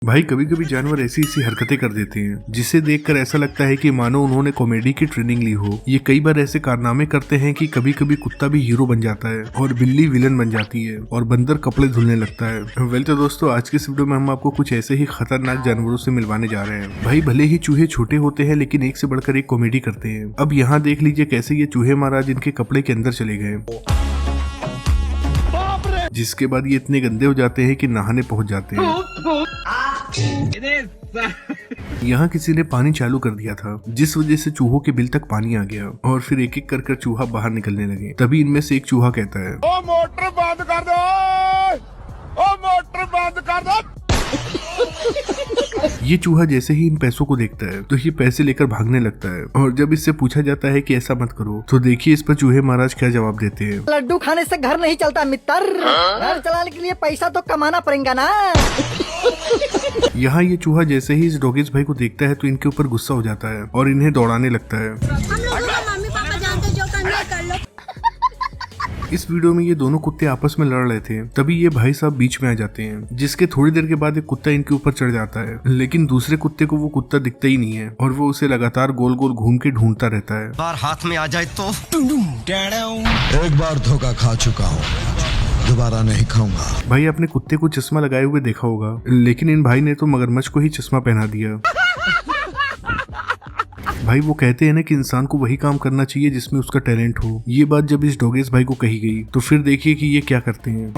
भाई कभी कभी जानवर ऐसी ऐसी हरकतें कर देते हैं जिसे देखकर ऐसा लगता है कि मानो उन्होंने कॉमेडी की ट्रेनिंग ली हो। ये कई बार ऐसे कारनामे करते हैं कि कभी कभी कुत्ता भी हीरो बन जाता है और बिल्ली विलन बन जाती है और बंदर कपड़े धुलने लगता है। वेल तो दोस्तों, आज के इस वीडियो में हम आपको कुछ ऐसे ही खतरनाक जानवरों से मिलवाने जा रहे हैं। भाई भले ही चूहे छोटे होते हैं लेकिन एक से बढ़कर एक कॉमेडी करते हैं। अब यहाँ देख लीजिए कैसे ये चूहे महाराज इनके कपड़े के अंदर चले गए, जिसके बाद ये इतने गंदे हो जाते हैं कि नहाने पहुंच जाते हैं। यहाँ किसी ने पानी चालू कर दिया था जिस वजह से चूहों के बिल तक पानी आ गया और फिर एक एक कर चूहा बाहर निकलने लगे। तभी इनमें से एक चूहा कहता है, ओ मोटर बंद कर दो, ओ मोटर बंद कर दो। ये चूहा जैसे ही इन पैसों को देखता है तो ये पैसे लेकर भागने लगता है और जब इससे पूछा जाता है कि ऐसा मत करो तो देखिए इस पर चूहे महाराज क्या जवाब देते हैं। लड्डू खाने से घर नहीं चलता मित्र, घर चलाने के लिए पैसा तो कमाना पड़ेगा ना। यहाँ ये चूहा जैसे ही इस डॉगीज भाई को देखता है तो इनके ऊपर गुस्सा हो जाता है और इन्हें दौड़ाने लगता है। मम्मी पापा जानते जो करना है कर लो। इस वीडियो में ये दोनों कुत्ते आपस में लड़ रहे थे, तभी ये भाई साहब बीच में आ जाते हैं, जिसके थोड़ी देर के बाद एक कुत्ता इनके ऊपर चढ़ जाता है। लेकिन दूसरे कुत्ते को वो कुत्ता दिखता ही नहीं है और वो उसे लगातार गोल गोल घूम के ढूंढता रहता है। बार हाथ में आ जाए तो एक बार धोखा खा चुका हूँ, दोबारा नहीं खाऊंगा। भाई आपने कुत्ते को चश्मा लगाए हुए देखा होगा, लेकिन इन भाई ने तो मगरमच्छ को ही चश्मा पहना दिया। भाई वो कहते हैं ना कि इंसान को वही काम करना चाहिए जिसमें उसका टैलेंट हो। ये बात जब इस डॉगेस भाई को कही गई तो फिर देखिए कि ये क्या करते हैं।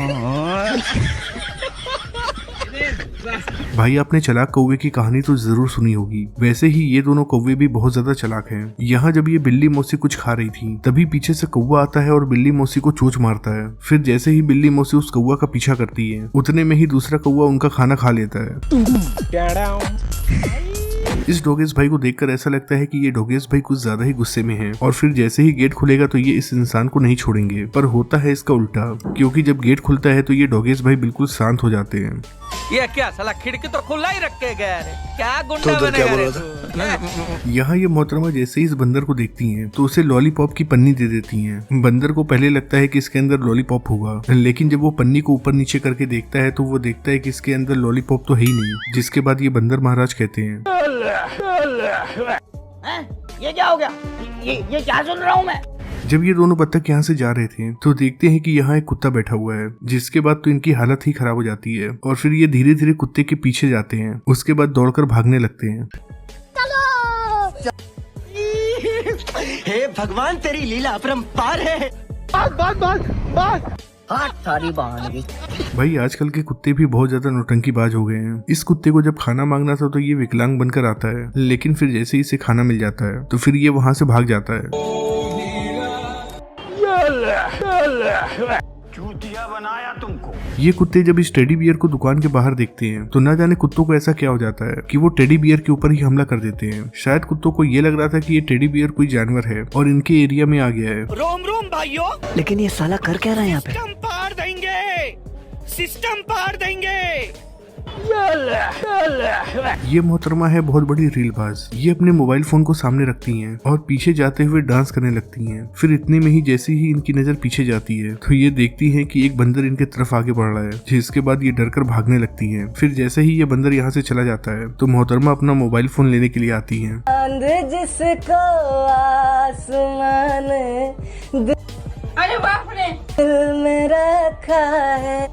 भाई आपने चलाक कौवे की कहानी तो जरूर सुनी होगी, वैसे ही ये दोनों कौवे भी बहुत ज्यादा चलाक हैं। यहाँ जब ये बिल्ली मौसी कुछ खा रही थी तभी पीछे से कौवा आता है और बिल्ली मौसी को चोंच मारता है। फिर जैसे ही बिल्ली मौसी उस कौवा का पीछा करती है उतने में ही दूसरा कौवा उनका खाना खा लेता है। इस डॉगेस भाई को देखकर ऐसा लगता है कि ये डॉगेस भाई कुछ ज्यादा ही गुस्से में हैं और फिर जैसे ही गेट खुलेगा तो ये इस इंसान को नहीं छोड़ेंगे, पर होता है इसका उल्टा, क्योंकि जब गेट खुलता है तो ये डॉगेस भाई बिल्कुल शांत हो जाते हैं। ये क्या साला खिड़की तो खुला ही रख के गया रे, क्या गुंडा बनेगा रे तू। यहाँ ये मोहतरमा जैसे ही इस बंदर को देखती हैं तो उसे लॉलीपॉप की पन्नी दे देती हैं। बंदर को पहले लगता है कि इसके अंदर लॉलीपॉप होगा, लेकिन जब वो पन्नी को ऊपर नीचे करके देखता है तो वो देखता है कि इसके अंदर लॉलीपॉप तो है ही नहीं। जिसके बाद ये बंदर महाराज कहते हैं, ये क्या हो गया? ये क्या सुन रहा हूँ मैं? जब ये दोनों बत्तख यहाँ से जा रहे थे तो देखते हैं कि यहाँ एक कुत्ता बैठा हुआ है, जिसके बाद तो इनकी हालत ही खराब हो जाती है और फिर ये धीरे धीरे कुत्ते के पीछे जाते हैं। उसके बाद दौड़कर भागने लगते हैं। हे भगवान तेरी लीला अपरंपार है। भाई आजकल के कुत्ते भी बहुत ज्यादा नौटंकीबाज हो गए हैं। इस कुत्ते को जब खाना मांगना था तो ये विकलांग बनकर आता है, लेकिन फिर जैसे ही इसे खाना मिल जाता है तो फिर ये वहाँ से भाग जाता है। चूतिया बनाया तुमको। ये कुत्ते जब इस टेडी बियर को दुकान के बाहर देखते हैं तो न जाने कुत्तों को ऐसा क्या हो जाता है कि वो टेडी बियर के ऊपर ही हमला कर देते हैं। शायद कुत्तों को ये लग रहा था कि ये टेडी बियर कोई जानवर है और इनके एरिया में आ गया है। रोम रोम भाइयों, लेकिन ये साला कर क्या रहा है यहाँ पे? सिस्टम पार देंगे, सिस्टम पार देंगे। ये मोहतरमा है बहुत बड़ी रीलबाज। ये अपने मोबाइल फोन को सामने रखती हैं और पीछे जाते हुए डांस करने लगती हैं। फिर इतने में ही जैसे ही इनकी नजर पीछे जाती है तो ये देखती हैं कि एक बंदर इनके तरफ आगे बढ़ रहा है, जिसके बाद ये डरकर भागने लगती हैं। फिर जैसे ही ये बंदर यहाँ से चला जाता है तो मोहतरमा अपना मोबाइल फोन लेने के लिए आती हैं। जिसको आसमान अरे बाप रे, दिल में रखा है,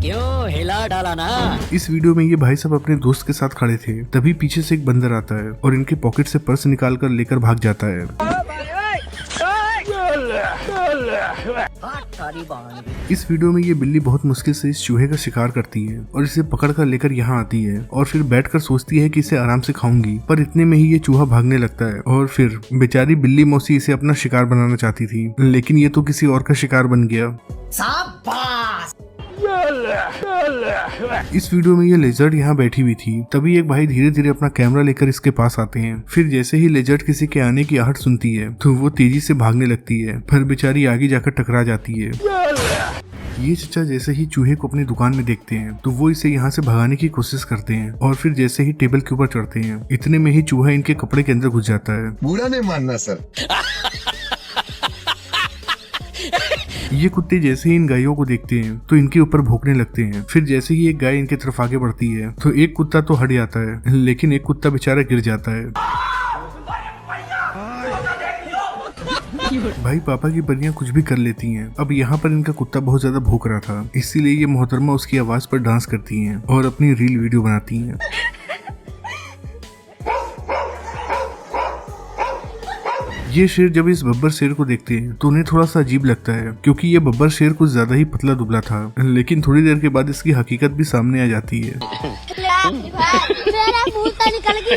क्यों हिला डाला ना। इस वीडियो में ये भाई साहब अपने दोस्त के साथ खड़े थे, तभी पीछे से एक बंदर आता है और इनके पॉकेट से पर्स निकाल कर लेकर भाग जाता है। इस वीडियो में ये बिल्ली बहुत मुश्किल से इस चूहे का शिकार करती है और इसे पकड़ कर लेकर यहाँ आती है और फिर बैठकर सोचती है कि इसे आराम से खाऊंगी, पर इतने में ही ये चूहा भागने लगता है और फिर बेचारी बिल्ली मौसी इसे अपना शिकार बनाना चाहती थी, लेकिन ये तो किसी और का शिकार बन गया। इस वीडियो में ये लेजर्ड यहाँ बैठी हुई थी, तभी एक भाई धीरे धीरे अपना कैमरा लेकर इसके पास आते हैं। फिर जैसे ही लेजर्ड किसी के आने की आहट सुनती है तो वो तेजी से भागने लगती है, फिर बेचारी आगे जाकर टकरा जाती है। ये चचा जैसे ही चूहे को अपनी दुकान में देखते हैं तो वो इसे यहाँ से भगाने की कोशिश करते हैं और फिर जैसे ही टेबल के ऊपर चढ़ते हैं इतने में ही चूहा इनके कपड़े के अंदर घुस जाता है। बुरा नहीं मानना सर। ये कुत्ते जैसे ही इन गायों को देखते हैं तो इनके ऊपर भौंकने लगते हैं। फिर जैसे ही एक गाय इनकी तरफ आगे बढ़ती है तो एक कुत्ता तो हट जाता है, लेकिन एक कुत्ता बेचारा गिर जाता है। भाई पापा की परियां कुछ भी कर लेती हैं। अब यहाँ पर इनका कुत्ता बहुत ज्यादा भौंक रहा था, इसीलिए ये मोहतरमा उसकी आवाज पर डांस करती हैं और अपनी रील वीडियो बनाती हैं। ये शेर जब इस बब्बर शेर को देखते हैं तो उन्हें थोड़ा सा अजीब लगता है, क्योंकि ये बब्बर शेर कुछ ज्यादा ही पतला दुबला था। लेकिन थोड़ी देर के बाद इसकी हकीकत भी सामने आ जाती है। मेरा मुंह तो निकल गई।